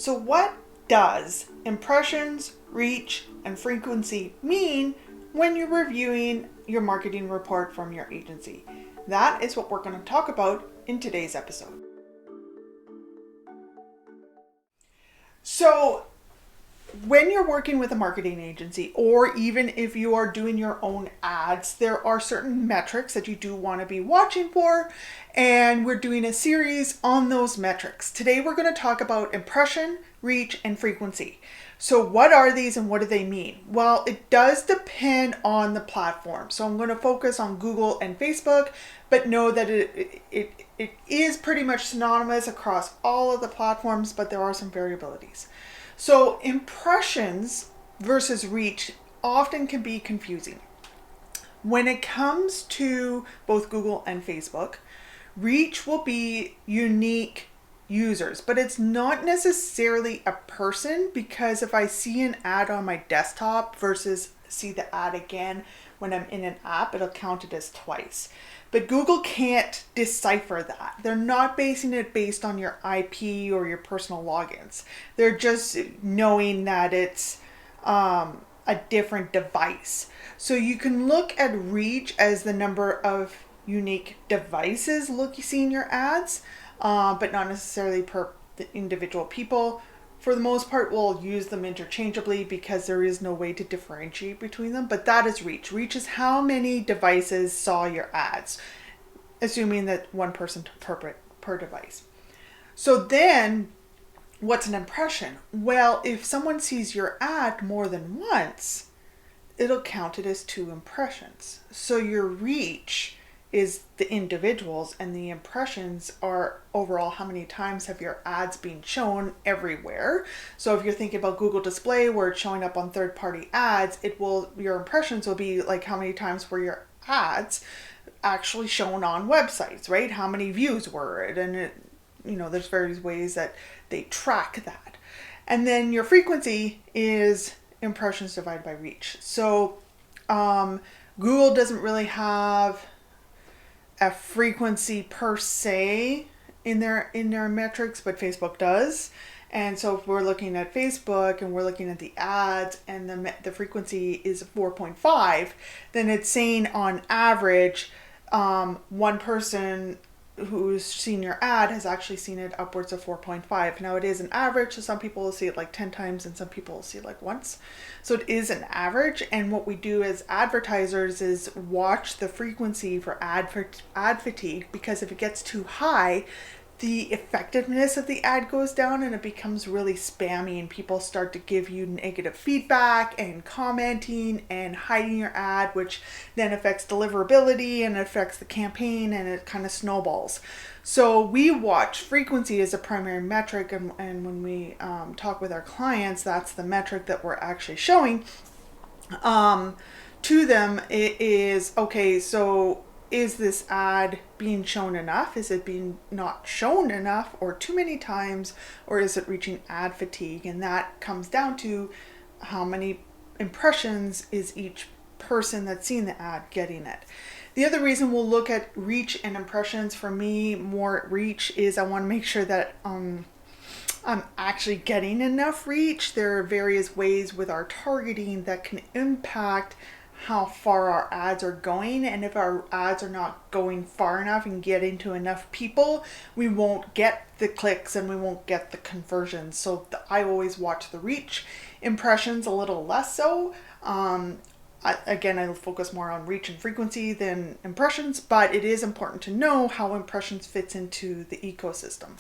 So what does impressions, reach, and frequency mean when you're reviewing your marketing report from your agency? That is what we're going to talk about in today's episode. So when you're working with a marketing agency, or even if you are doing your own ads, there are certain metrics that you do want to be watching for, and we're doing a series on those metrics. Today we're going to talk about impression, reach, and frequency. So what are these and what do they mean? Well, it does depend on the platform. So I'm going to focus on Google and Facebook, but know that it is pretty much synonymous across all of the platforms, but there are some variabilities. So impressions versus reach often can be confusing. When it comes to both Google and Facebook, reach will be unique users, but it's not necessarily a person, because if I see an ad on my desktop versus see the ad again when I'm in an app, it'll count it as twice. But Google can't decipher that. They're not basing it based on your IP or your personal logins. They're just knowing that it's a different device. So you can look at reach as the number of unique devices seeing your ads, but not necessarily per the individual people. For the most part, we'll use them interchangeably because there is no way to differentiate between them, but that is reach. Reach is how many devices saw your ads, assuming that one person per device. So then, what's an impression? Well, if someone sees your ad more than once, it'll count it as 2 impressions. So your reach is the individuals, and the impressions are overall how many times have your ads been shown everywhere. So if you're thinking about Google Display where it's showing up on third-party ads, your impressions will be like how many times were your ads actually shown on websites, right? How many views were it? And there's various ways that they track that. And then your frequency is impressions divided by reach. So Google doesn't really have a frequency per se in their metrics, but Facebook does. And so if we're looking at Facebook and we're looking at the ads and the frequency is 4.5, then it's saying on average, one person who's seen your ad has actually seen it upwards of 4.5. Now it is an average, so some people will see it like 10 times and some people will see it like once. So it is an average, and what we do as advertisers is watch the frequency for ad fatigue, because if it gets too high, the effectiveness of the ad goes down and it becomes really spammy, and people start to give you negative feedback and commenting and hiding your ad, which then affects deliverability and affects the campaign, and it kind of snowballs. So we watch frequency as a primary metric, and when we talk with our clients, that's the metric that we're actually showing to them. It is, okay, so is this ad being shown enough? Is it being not shown enough or too many times? Or is it reaching ad fatigue? And that comes down to how many impressions is each person that's seen the ad getting it. The other reason we'll look at reach and impressions, for me, more reach, is I want to make sure that I'm actually getting enough reach. There are various ways with our targeting that can impact how far our ads are going, and if our ads are not going far enough and getting to enough people, we won't get the clicks and we won't get the conversions. So I always watch the reach. Impressions a little less so. I focus more on reach and frequency than impressions, but it is important to know how impressions fits into the ecosystem.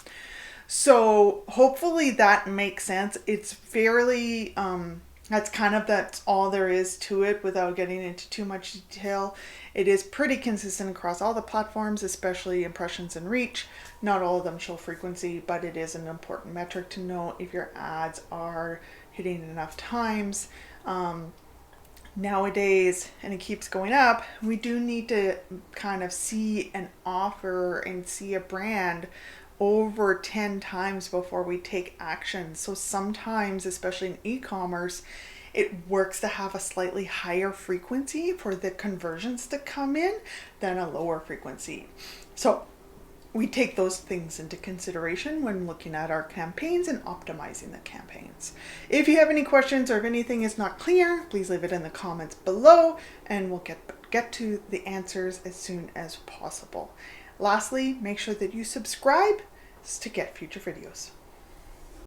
So hopefully that makes sense. It's fairly that's all there is to it without getting into too much detail. It is pretty consistent across all the platforms, especially impressions and reach. Not all of them show frequency, but it is an important metric to know if your ads are hitting enough times. Nowadays, and it keeps going up, we do need to kind of see an offer and see a brand over 10 times before we take action. So sometimes, especially in e-commerce, it works to have a slightly higher frequency for the conversions to come in than a lower frequency. So we take those things into consideration when looking at our campaigns and optimizing the campaigns. If you have any questions or if anything is not clear, please leave it in the comments below and we'll get to the answers as soon as possible. Lastly, make sure that you subscribe to get future videos.